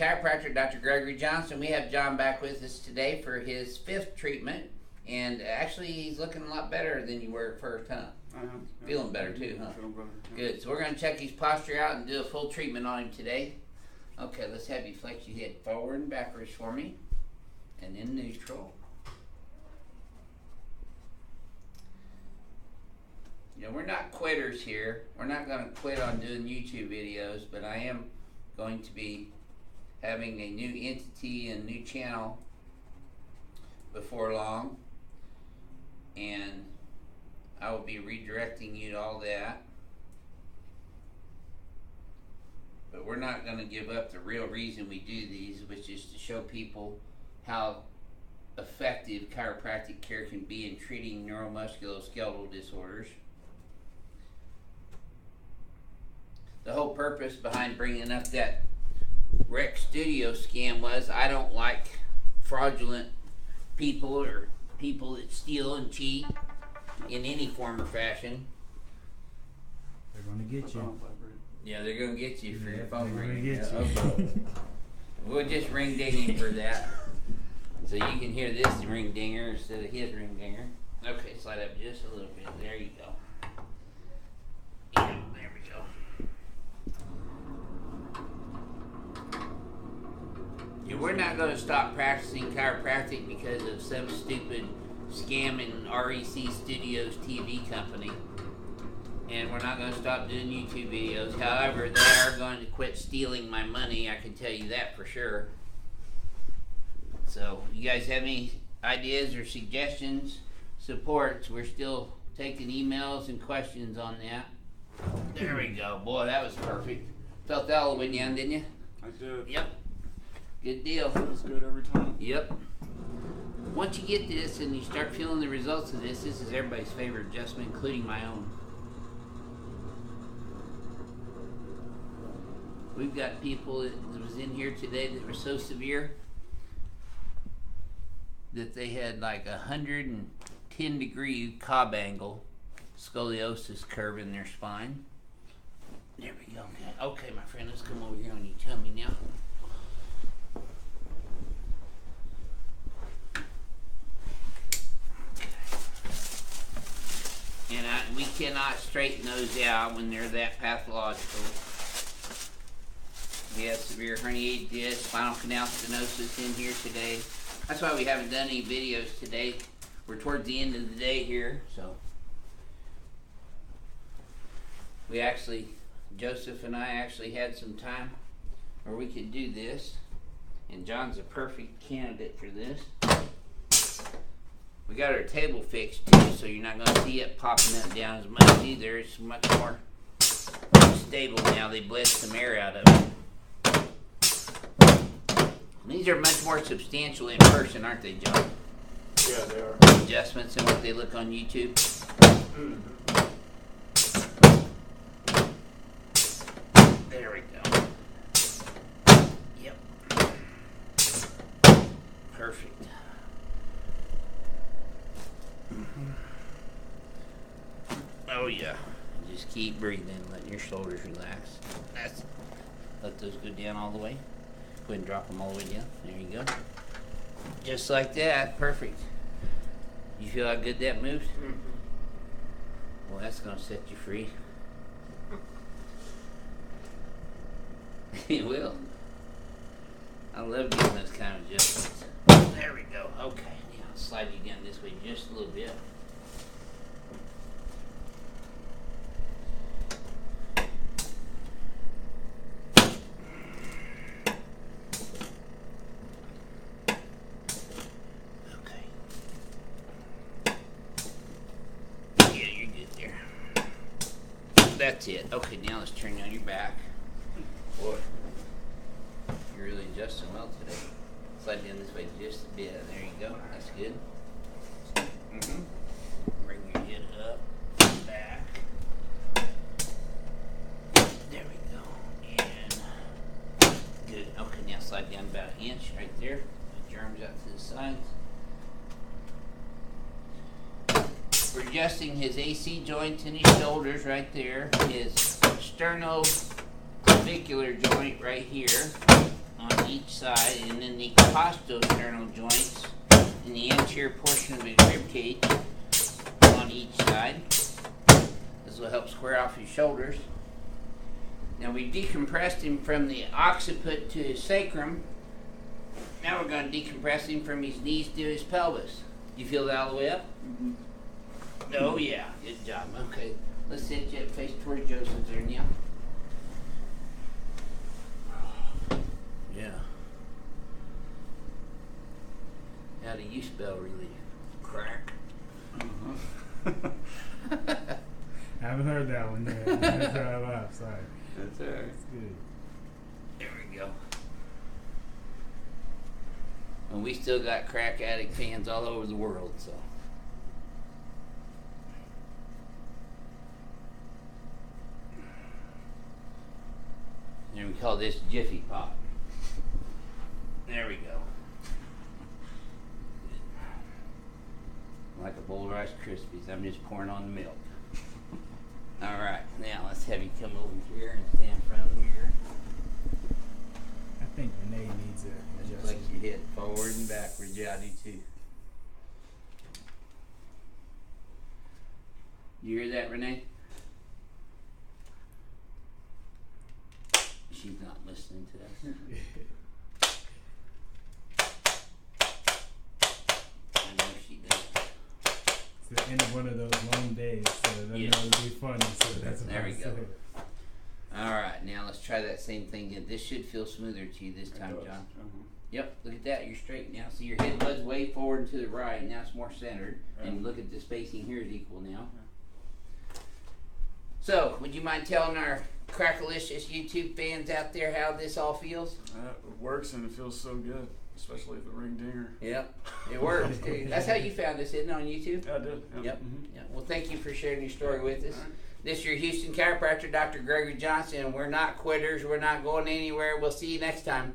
Chiropractor, Dr. Gregory Johnson. We have John back with us today for his 5th treatment. And actually, he's looking a lot better than you were at first, huh? Feeling better too, huh? Feeling better. Yeah. Good. So we're going to check his posture out and do a full treatment on him today. Okay, let's have you flex your head forward and backwards for me. And then neutral. You know, we're not quitters here. We're not going to quit on doing YouTube videos, but I am going to be having a new entity and new channel before long, and I will be redirecting you to all that. But we're not going to give up the real reason we do these, which is to show people how effective chiropractic care can be in treating neuromusculoskeletal disorders. The whole purpose behind bringing up that Rec Studio scam was I don't like fraudulent people or people that steal and cheat in any form or fashion. They're going to get you. Yeah, they're going to get you for your phone ring. Get you. Okay. We'll just ring ding him for that. So you can hear this ring dinger instead of his ring dinger. Okay, slide up just a little bit. There you go. Yeah, there we go. Yeah, we're not going to stop practicing chiropractic because of some stupid scamming REC Studios TV company. And we're not going to stop doing YouTube videos. However, they are going to quit stealing my money. I can tell you that for sure. So, you guys have any ideas or suggestions, supports? We're still taking emails and questions on that. There we go. Boy, that was perfect. Felt that all the way down, didn't you? I did. Yep. Good deal. Feels good every time. Yep. Once you get this and you start feeling the results of this is everybody's favorite adjustment, including my own. We've got people that was in here today that were so severe that they had like 110-degree Cobb angle scoliosis curve in their spine. There we go. Okay, my friend, let's come over here on your tummy now. And we cannot straighten those out when they're that pathological. We have severe herniated disc, spinal canal stenosis in here today. That's why we haven't done any videos today. We're towards the end of the day here, so. Joseph and I actually had some time where we could do this. And John's a perfect candidate for this. We got our table fixed too, so you're not going to see it popping up down as much either. It's much more stable now. They bled some air out of it. These are much more substantial in person, aren't they, John? Yeah, they are. Adjustments and what they look on YouTube. There we go. Yep. Perfect. Oh yeah. Just keep breathing, letting your shoulders relax. Let those go down all the way. Go ahead and drop them all the way down. There you go. Just like that. Perfect. You feel how good that moves? Mm-hmm. Well, that's going to set you free. It will. I love getting those kind of adjustments. There we go. Okay. Now I'll slide you down this way just a little bit. That's it. Okay, now let's turn you on your back. Boy, you're really adjusting well today. Slide down this way just a bit. There you go. That's good. Mm-hmm. Bring your head up, back. There we go. And good. Okay, now slide down about an inch right there. Put your arms out to the sides. We're adjusting his AC joints in his shoulders right there, his sternoclavicular joint right here on each side, and then the costosternal joints in the anterior portion of his rib cage on each side. This will help square off his shoulders. Now we decompressed him from the occiput to his sacrum. Now we're going to decompress him from his knees to his pelvis. You feel that all the way up? Mm-hmm. Oh yeah, good job. Okay, let's sit you face towards Joseph there, Neil. Yeah. How do you spell relief? Crack. I haven't heard that one yet. That's why I laughed. Sorry. That's alright. That's good. There we go. And we still got crack addict fans all over the world, so. And we call this Jiffy Pop. There we go. Like a bowl of Rice Krispies. I'm just pouring on the milk. Alright, now let's have you come over here and stand in front of the mirror. I think Renee needs a Just adjustment. like your head forward and backwards. Yeah, I do too. You hear that, Renee? She's not listening to us. I know she does. It's the end of one of those long days, so it doesn't Yes. always be funny. So that's what There I we go. said. Alright, now let's try that same thing again. This should feel smoother to you this time, John. Uh-huh. Yep, look at that. You're straight now. See, your head bud's way forward and to the right. Now it's more centered. And look at the spacing here is equal now. So, would you mind telling our Crackalicious YouTube fans out there how this all feels? It works and it feels so good, especially the ring dinger. Yep, it works. That's how you found us, isn't it, on YouTube? Yeah, I did. Yep. Mm-hmm. Yeah. Well, thank you for sharing your story with us. All right. This is your Houston chiropractor, Dr. Gregory Johnson, and we're not quitters. We're not going anywhere. We'll see you next time.